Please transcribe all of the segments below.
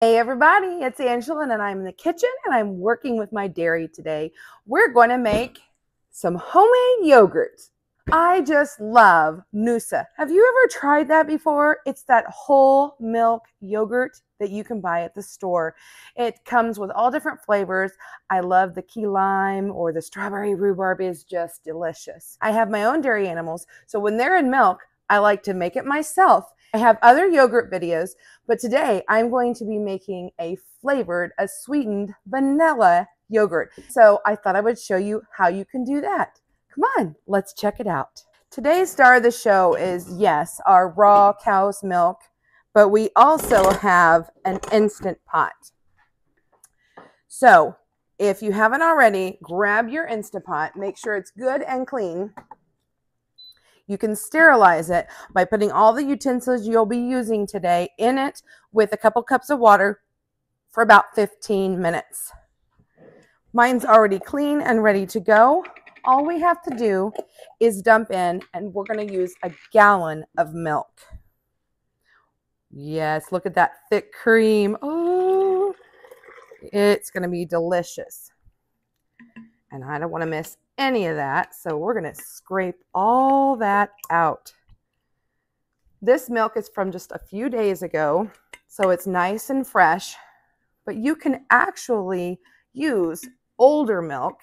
Hey everybody, it's Angela and I'm in the kitchen and I'm working with my dairy today. We're going to make some homemade yogurt. I just love Noosa. Have you ever tried that before? It's that whole milk yogurt that you can buy at the store. It comes with all different flavors. I love the key lime or the strawberry rhubarb is just delicious. I have my own dairy animals, so when they're in milk, I like to make it myself. I have other yogurt videos, but today I'm going to be making a sweetened vanilla yogurt. So I thought I would show you how you can do that. Come on, let's check it out. Today's star of the show is, yes, our raw cow's milk, but we also have an instant pot. So if you haven't already, grab your Instant Pot, make sure it's good and clean. You can sterilize it by putting all the utensils you'll be using today in it with a couple cups of water for about 15 minutes. Mine's already clean and ready to go. All we have to do is dump in, and we're going to use a gallon of milk. Yes, look at that thick cream. Oh, it's going to be delicious. And I don't want to miss any of that, so we're going to scrape all that out. This milk is from just a few days ago, so it's nice and fresh, but you can actually use older milk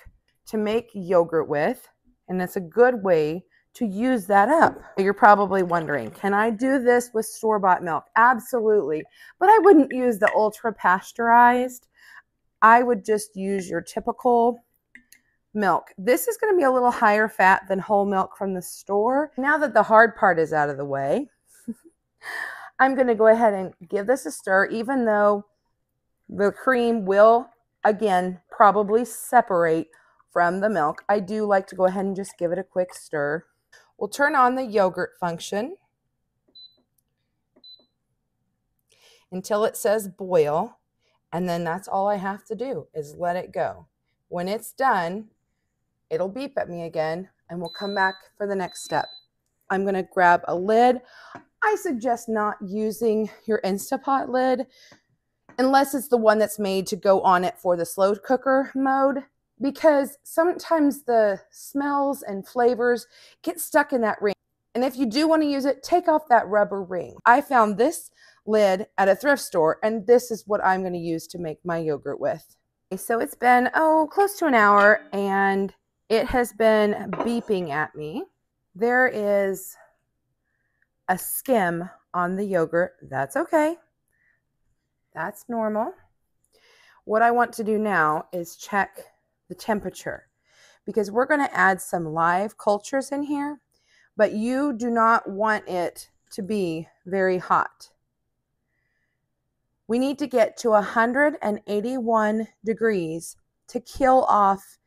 to make yogurt with, and it's a good way to use that up. You're probably wondering, can I do this with store-bought milk? Absolutely, but I wouldn't use the ultra pasteurized. I would just use your typical milk. This is going to be a little higher fat than whole milk from the store. Now that the hard part is out of the way, I'm going to go ahead and give this a stir, even though the cream will, again, probably separate from the milk. I do like to go ahead and just give it a quick stir. We'll turn on the yogurt function until it says boil, and then that's all I have to do is let it go. When it's done, it'll beep at me again, and we'll come back for the next step. I'm going to grab a lid. I suggest not using your Instant Pot lid unless it's the one that's made to go on it for the slow cooker mode, because sometimes the smells and flavors get stuck in that ring. And if you do want to use it, take off that rubber ring. I found this lid at a thrift store, and this is what I'm going to use to make my yogurt with. So it's been, close to an hour, and it has been beeping at me. There is a skim on the yogurt. That's okay. That's normal. What I want to do now is check the temperature, because we're going to add some live cultures in here, but you do not want it to be very hot. We need to get to 181 degrees to kill off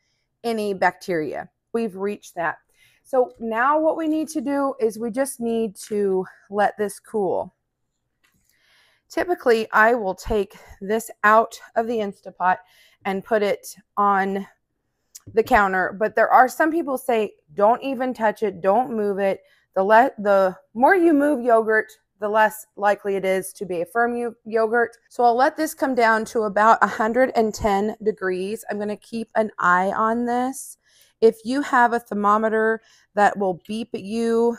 any bacteria. We've reached that. So now what we need to do is we just need to let this cool. Typically, I will take this out of the Instant Pot and put it on the counter, but there are some people say don't even touch it, don't move it. The more you move yogurt, the less likely it is to be a firm yogurt. So I'll let this come down to about 110 degrees. I'm going to keep an eye on this. If you have a thermometer that will beep at you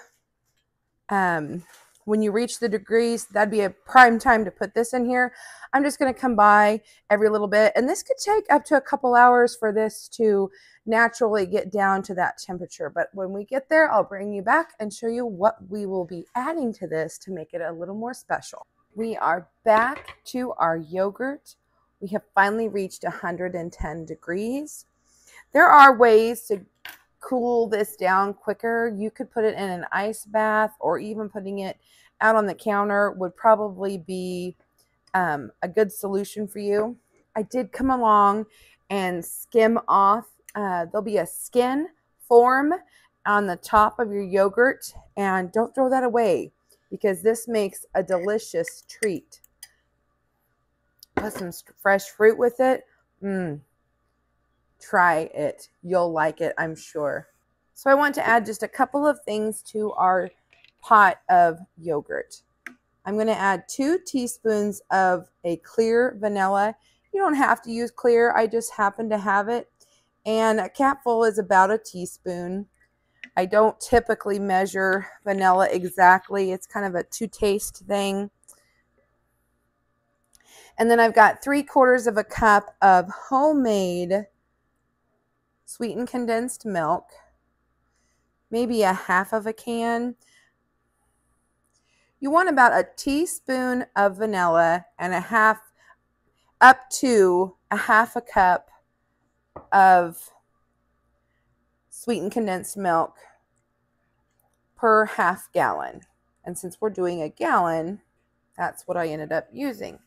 when you reach the degrees, that'd be a prime time to put this in here. I'm just going to come by every little bit, and this could take up to a couple hours for this to naturally get down to that temperature. But when we get there, I'll bring you back and show you what we will be adding to this to make it a little more special. We are back to our yogurt. We have finally reached 110 degrees. There are ways to cool this down quicker. You could put it in an ice bath, or even putting it out on the counter would probably be a good solution for you. I did come along and skim off. There'll be a skin form on the top of your yogurt, and don't throw that away, because this makes a delicious treat. Put some fresh fruit with it. Try it. You'll like it, I'm sure. So I want to add just a couple of things to our pot of yogurt. I'm going to add 2 teaspoons of a clear vanilla. You don't have to use clear. I just happen to have it. And a capful is about a teaspoon. I don't typically measure vanilla exactly. It's kind of a to-taste thing. And then I've got 3/4 of a cup of homemade sweetened condensed milk. Maybe a half of a can. You want about a teaspoon of vanilla and up to a half a cup of sweetened condensed milk per half gallon. And since we're doing a gallon, that's what I ended up using.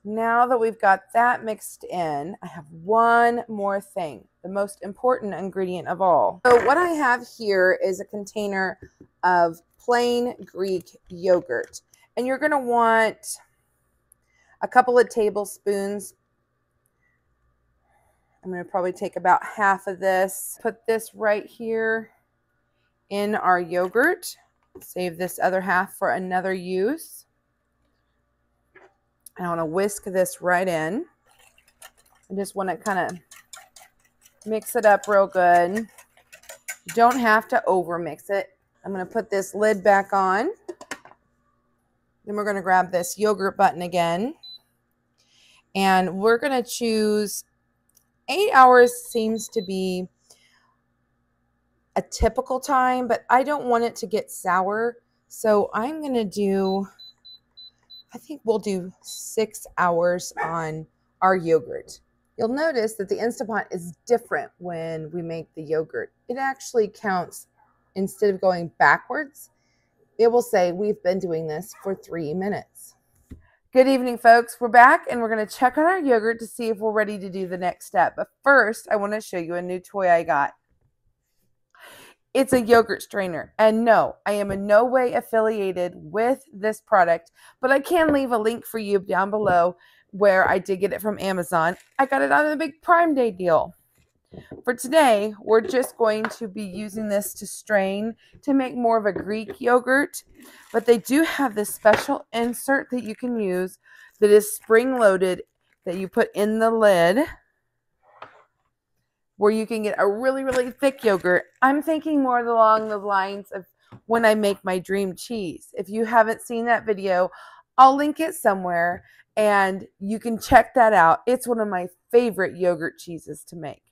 Now that we've got that mixed in, I have one more thing, the most important ingredient of all. So what I have here is a container of plain Greek yogurt. And you're going to want a couple of tablespoons. I'm going to probably take about half of this. Put this right here in our yogurt. Save this other half for another use. I want to whisk this right in. I just want to kind of mix it up real good. You don't have to over mix it. I'm going to put this lid back on. Then we're going to grab this yogurt button again. And we're going to choose 8 hours seems to be a typical time, but I don't want it to get sour. So I'm going to do, I think we'll do 6 hours on our yogurt. You'll notice that the Instant Pot is different when we make the yogurt. It actually counts, instead of going backwards, it will say we've been doing this for 3 minutes. Good evening, folks. We're back and we're going to check on our yogurt to see if we're ready to do the next step. But first, I want to show you a new toy I got. It's a yogurt strainer. And no, I am in no way affiliated with this product, but I can leave a link for you down below where I did get it from Amazon. I got it on the big Prime Day deal. For today, we're just going to be using this to strain to make more of a Greek yogurt, but they do have this special insert that you can use that is spring-loaded that you put in the lid where you can get a really, really thick yogurt. I'm thinking more along the lines of when I make my dream cheese. If you haven't seen that video, I'll link it somewhere and you can check that out. It's one of my favorite yogurt cheeses to make.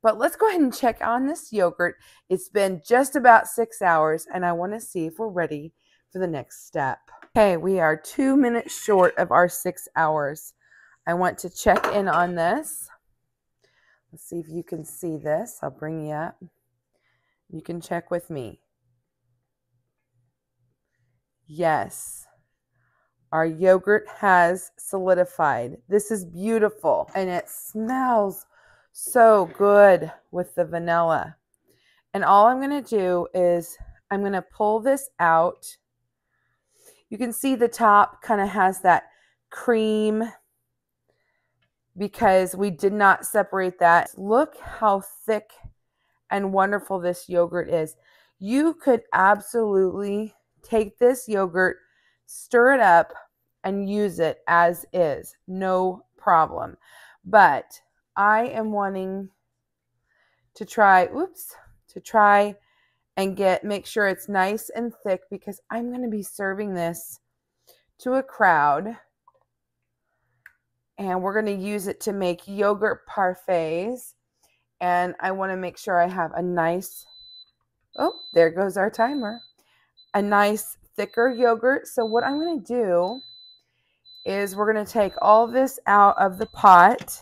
But let's go ahead and check on this yogurt. It's been just about 6 hours, and I want to see if we're ready for the next step. Okay, we are 2 minutes short of our 6 hours. I want to check in on this. Let's see if you can see this. I'll bring you up. You can check with me. Yes, our yogurt has solidified. This is beautiful, and it smells so good with the vanilla. And all I'm going to do is I'm going to pull this out. You can see the top kind of has that cream because we did not separate that. Look how thick and wonderful this yogurt is. You could absolutely take this yogurt, stir it up, and use it as is. No problem. But I am wanting to try, and make sure it's nice and thick because I'm going to be serving this to a crowd. And we're going to use it to make yogurt parfaits. And I want to make sure I have a nice, oh, there goes our timer. A nice thicker yogurt. So what I'm going to do is we're going to take all this out of the pot.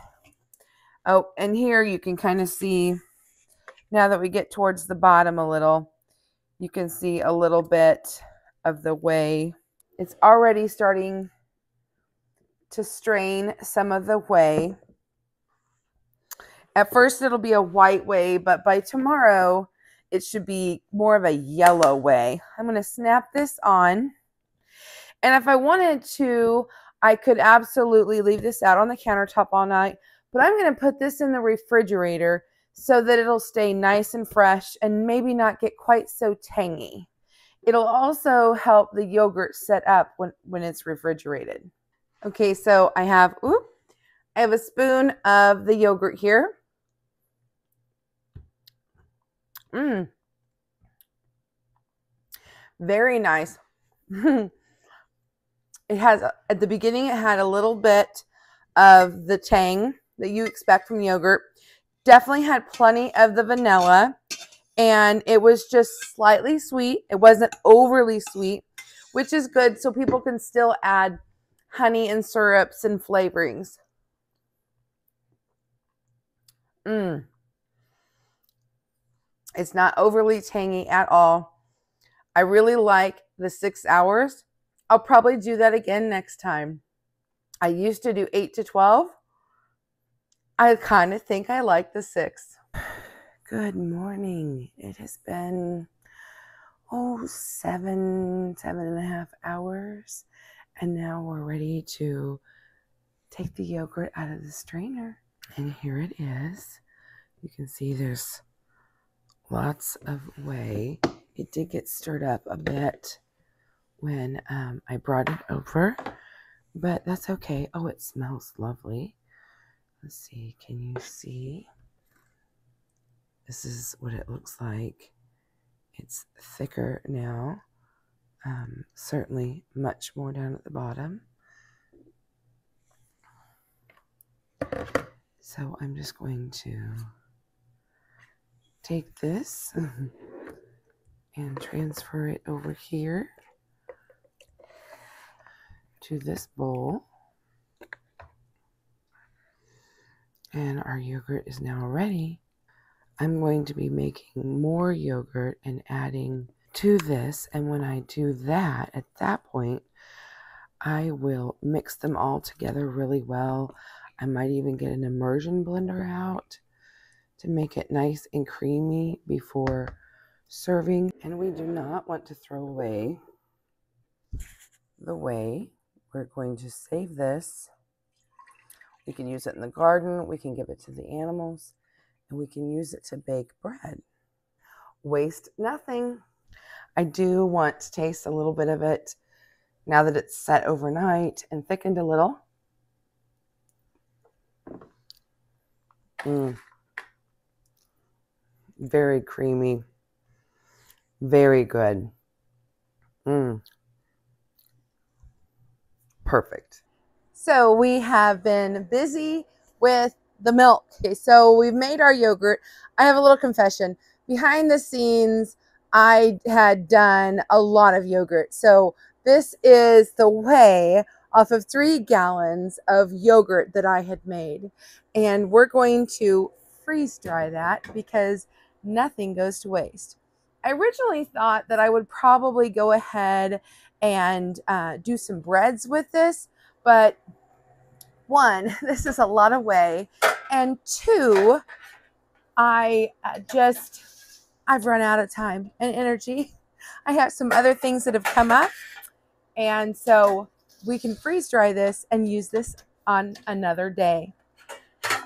Oh, and here you can kind of see, now that we get towards the bottom a little, you can see a little bit of the whey. It's already starting to strain some of the whey. At first it'll be a white whey, but by tomorrow it should be more of a yellow whey. I'm going to snap this on. And if I wanted to, I could absolutely leave this out on the countertop all night. But I'm going to put this in the refrigerator so that it'll stay nice and fresh and maybe not get quite so tangy. It'll also help the yogurt set up when it's refrigerated. Okay, so I have a spoon of the yogurt here. Very nice. It has, at the beginning, it had a little bit of the tang that you expect from yogurt. Definitely had plenty of the vanilla, and it was just slightly sweet. It wasn't overly sweet, which is good, so people can still add honey and syrups and flavorings. It's not overly tangy at all. I really like the 6 hours. I'll probably do that again next time. I used to do 8 to 12. I kind of think I like the 6. Good morning. It has been, 7.5 hours. And now we're ready to take the yogurt out of the strainer. And here it is. You can see there's lots of whey. It did get stirred up a bit when I brought it over, but that's okay. Oh, it smells lovely. Let's see, can you see? This is what it looks like. It's thicker now, certainly much more down at the bottom. So I'm just going to take this and transfer it over here to this bowl. And our yogurt is now ready. I'm going to be making more yogurt and adding to this. And when I do that, at that point, I will mix them all together really well. I might even get an immersion blender out to make it nice and creamy before serving. And we do not want to throw away the whey. We're going to save this. We can use it in the garden. We can give it to the animals. And we can use it to bake bread. Waste nothing. I do want to taste a little bit of it now that it's set overnight and thickened a little. Very creamy. Very good. Perfect. So we have been busy with the milk. Okay, so we've made our yogurt. I have a little confession. Behind the scenes, I had done a lot of yogurt. So this is the whey off of 3 gallons of yogurt that I had made. And we're going to freeze dry that because nothing goes to waste. I originally thought that I would probably go ahead and do some breads with this, but 1, this is a lot of whey, and 2, I've run out of time and energy. I have some other things that have come up, and so we can freeze dry this and use this on another day.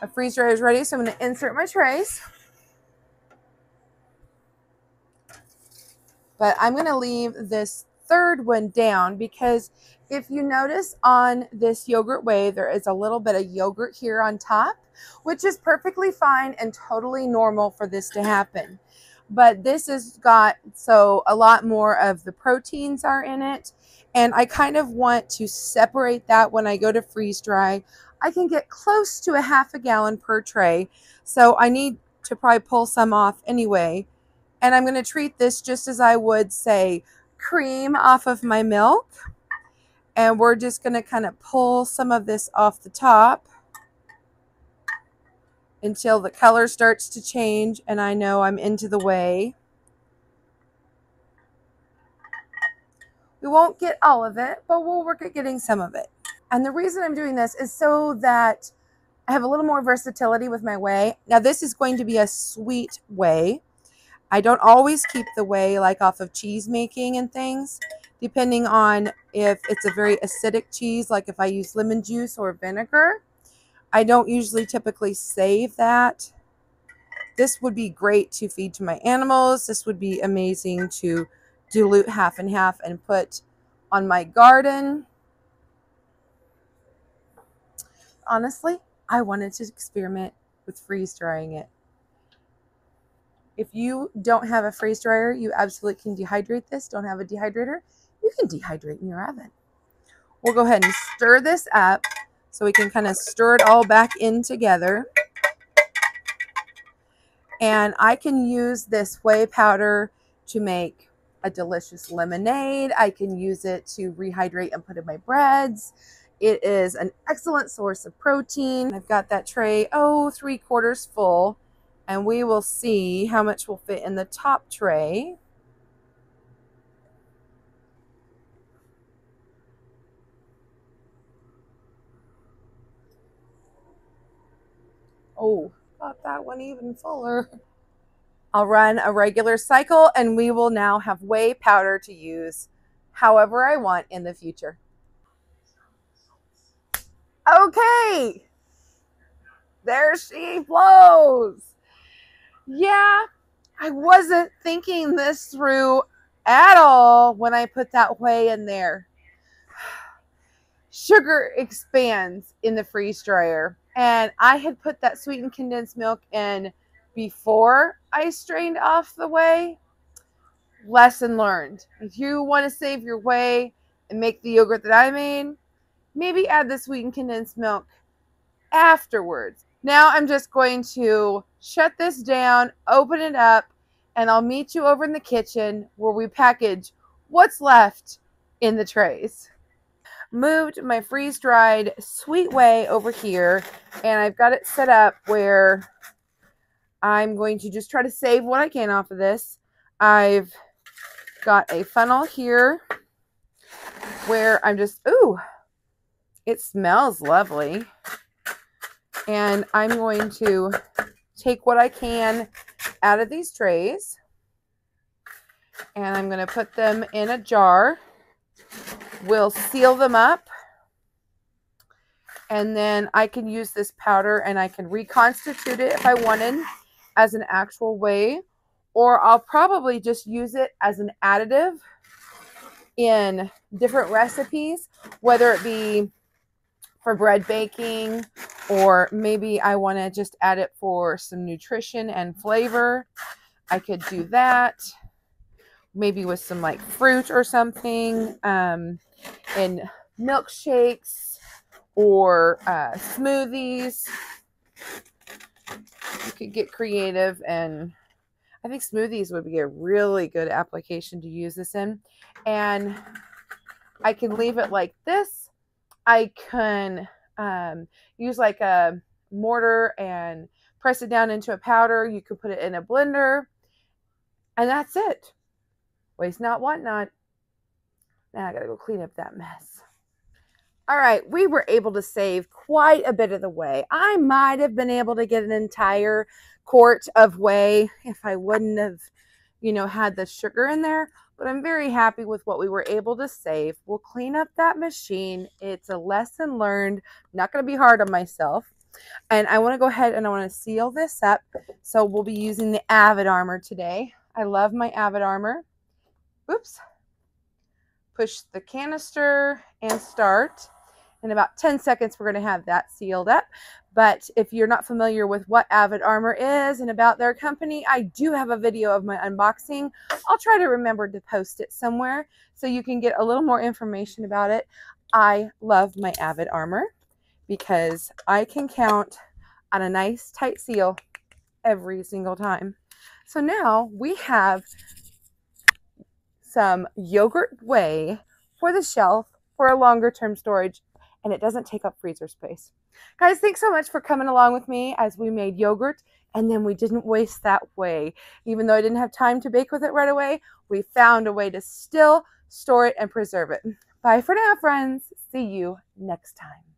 A freeze dryer is ready, so I'm going to insert my trays. But I'm going to leave this 3rd one down because if you notice on this yogurt whey, there is a little bit of yogurt here on top, which is perfectly fine and totally normal for this to happen. But this has got, so a lot more of the proteins are in it. And I kind of want to separate that when I go to freeze dry. I can get close to a ½ gallon per tray. So I need to probably pull some off anyway. And I'm going to treat this just as I would, say, cream off of my milk. And we're just going to kind of pull some of this off the top until the color starts to change and I know I'm into the whey. We won't get all of it, but we'll work at getting some of it. And the reason I'm doing this is so that I have a little more versatility with my whey. Now this is going to be a sweet whey. I don't always keep the whey like off of cheese making and things, depending on if it's a very acidic cheese, like if I use lemon juice or vinegar. I don't usually typically save that. This would be great to feed to my animals. This would be amazing to dilute half and half and put on my garden. Honestly, I wanted to experiment with freeze drying it. If you don't have a freeze dryer, you absolutely can dehydrate this. Don't have a dehydrator, you can dehydrate in your oven. We'll go ahead and stir this up so we can kind of stir it all back in together. And I can use this whey powder to make a delicious lemonade. I can use it to rehydrate and put in my breads. It is an excellent source of protein. I've got that tray, 3/4 full, and we will see how much will fit in the top tray. Oh, got that one even fuller. I'll run a regular cycle and we will now have whey powder to use however I want in the future. Okay, there she flows. Yeah, I wasn't thinking this through at all when I put that whey in there. Sugar expands in the freeze dryer, and I had put that sweetened condensed milk in before I strained off the whey. Lesson learned. If you want to save your whey and make the yogurt that I made, maybe add the sweetened condensed milk afterwards. Now I'm just going to shut this down, open it up, and I'll meet you over in the kitchen where we package what's left in the trays. Moved my freeze-dried sweet whey over here, and I've got it set up where I'm going to just try to save what I can off of this. I've got a funnel here where I'm just, ooh, it smells lovely. And I'm going to take what I can out of these trays, and I'm going to put them in a jar. We'll seal them up, and then I can use this powder and I can reconstitute it if I wanted as an actual whey, or I'll probably just use it as an additive in different recipes, whether it be for bread baking, or maybe I want to just add it for some nutrition and flavor. I could do that maybe with some like fruit or something, in milkshakes or smoothies. You could get creative, and I think smoothies would be a really good application to use this in. And I can leave it like this. I can use like a mortar and press it down into a powder. You could put it in a blender, and that's it. Waste not, want not. Now I gotta go clean up that mess. All right, we were able to save quite a bit of the whey. I might have been able to get an entire quart of whey if I wouldn't have, had the sugar in there. But I'm very happy with what we were able to save. We'll clean up that machine. It's a lesson learned. I'm not going to be hard on myself. And I want to go ahead and I want to seal this up. So we'll be using the Avid Armor today. I love my Avid Armor. Oops. Push the canister and start. In about 10 seconds, we're going to have that sealed up. But if you're not familiar with what Avid Armor is and about their company, I do have a video of my unboxing. I'll try to remember to post it somewhere so you can get a little more information about it. I love my Avid Armor because I can count on a nice tight seal every single time. So now we have some yogurt whey for the shelf for a longer term storage, and it doesn't take up freezer space. Guys, thanks so much for coming along with me as we made yogurt, and then we didn't waste that whey. Even though I didn't have time to bake with it right away, we found a way to still store it and preserve it. Bye for now, friends. See you next time.